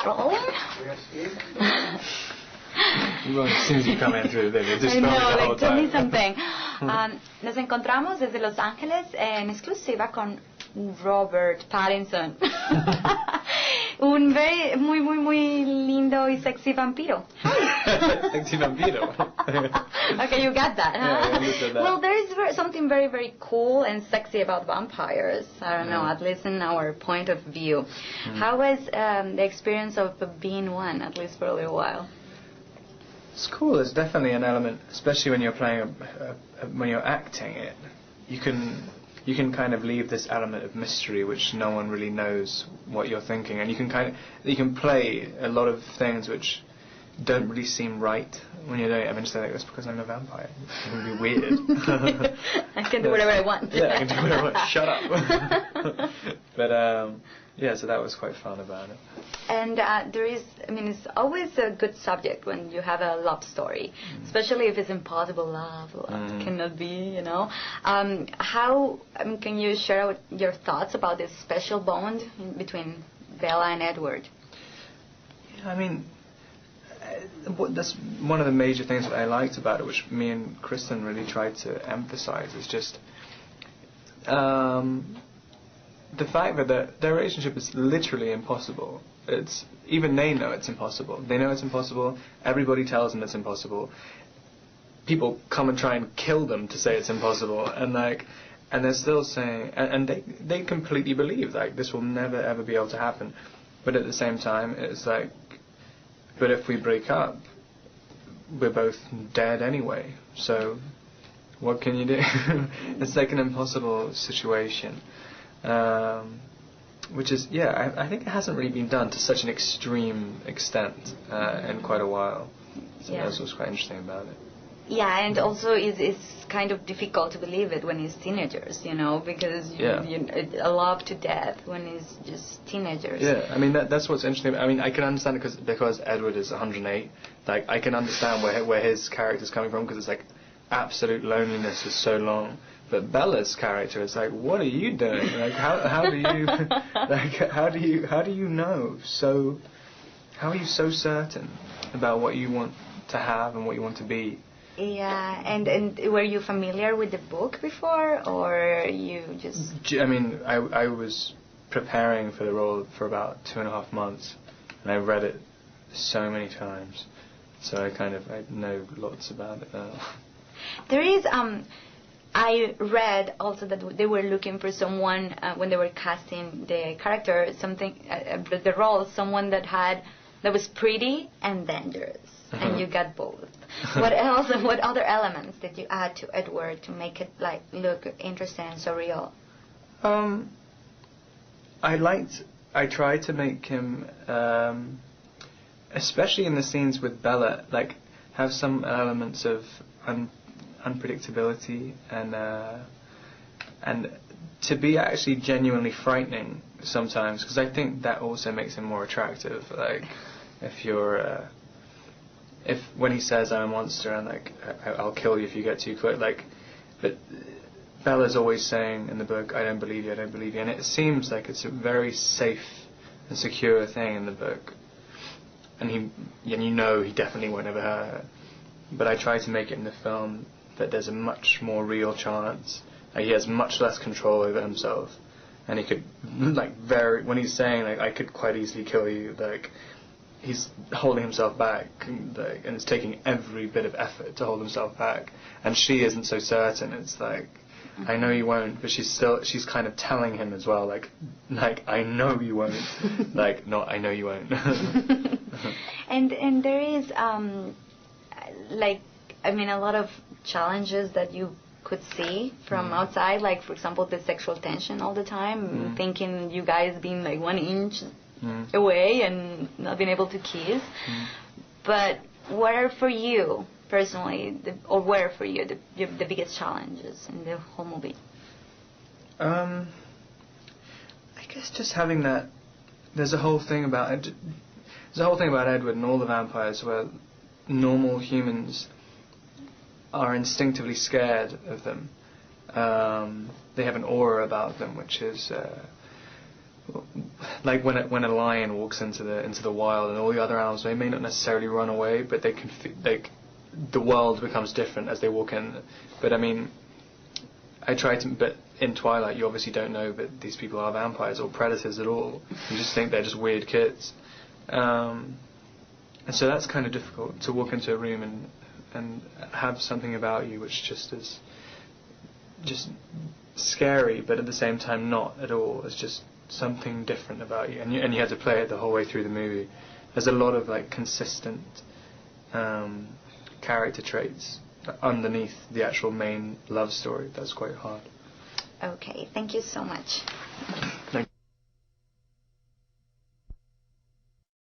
trolling? Well, as soon as you come into it, they just I know, the whole like, tell time. me something. Nos encontramos desde Los Ángeles en exclusiva con Robert Pattinson. Un muy lindo y sexy vampiro. Sexy vampiro. Okay, you got that, huh? Yeah, I understood that. Well, there is something very cool and sexy about vampires. I don't know, at least in our point of view. How was the experience of being one, at least for a little while? It's cool. There's definitely an element, especially when you're playing, when you're acting it. You can kind of leave this element of mystery, which no one really knows what you're thinking, and you can play a lot of things which don't really seem right when you're doing it. I mean, just like, that's because I'm a vampire. It would be weird. I can do whatever I want. Yeah, I can do whatever I want. Shut up. But yeah, so that was quite fun about it. And it's always a good subject when you have a love story, especially if it's impossible love. Love cannot be, you know. Can you share your thoughts about this special bond between Bella and Edward? Yeah, I mean, that's one of the major things that I liked about it, which me and Kristen really tried to emphasize, is just the fact that their relationship is literally impossible. Even they know it's impossible. They know it's impossible. Everybody tells them it's impossible. People come and try and kill them to say it's impossible, and they're still saying, and they completely believe like this will never ever be able to happen. But at the same time, it's like, but if we break up, we're both dead anyway. So what can you do? It's like an impossible situation. Which is, I think it hasn't really been done to such an extreme extent in quite a while. So that's what's quite interesting about it. Yeah, and also it's kind of difficult to believe it when it's teenagers, you know, because you love to death when it's just teenagers. Yeah, I mean that's what's interesting. I mean, I can understand it because Edward is 108. Like, I can understand where his character's coming from, because it's like absolute loneliness for so long. But Bella's character is like, what are you doing? Like, how do you like how do you know? So how are you so certain about what you want to have and what you want to be? Yeah, and were you familiar with the book before, or you just? I mean, I was preparing for the role for about 2.5 months, and I read it so many times, so I know lots about it now. There is I read also that they were looking for someone when they were casting the character, the role, someone that was pretty and dangerous, and you got both. What else? What other elements did you add to Edward to make it like look interesting and surreal? I tried to make him, especially in the scenes with Bella, like have some elements of unpredictability and to be actually genuinely frightening sometimes, because I think that also makes him more attractive. Like if when he says I'm a monster and like I'll kill you if you get too close, like, but Bella's always saying in the book, I don't believe you, and it seems like it's a very safe and secure thing in the book, and you know he definitely won't ever hurt her. But I try to make it in the film that there's a much more real chance. Like, he has much less control over himself, and he could, like, when he's saying, like, I could quite easily kill you, like, he's holding himself back, like, and it's taking every bit of effort to hold himself back. And she isn't so certain. It's like, I know you won't, but she's kind of telling him as well, like I know you won't, like, not I know you won't. And there is a lot of challenges that you could see from outside, like, for example, the sexual tension all the time, thinking you guys being like 1 inch away and not being able to kiss. But what are for you personally, the biggest challenges in the whole movie? I guess just having that. There's a whole thing about Edward and all the vampires where normal humans are instinctively scared of them. They have an aura about them, which is like when a lion walks into the wild, and all the other animals, they may not necessarily run away, but they can like the world becomes different as they walk in. But I mean, but in Twilight you obviously don't know that these people are vampires or predators at all. You just think they're just weird kids, and so that's kind of difficult to walk into a room and have something about you which just is just scary, but at the same time not at all. It's just something different about you, and you have to play it the whole way through the movie. There's a lot of like consistent character traits underneath the actual main love story. That's quite hard. Okay, thank you so much.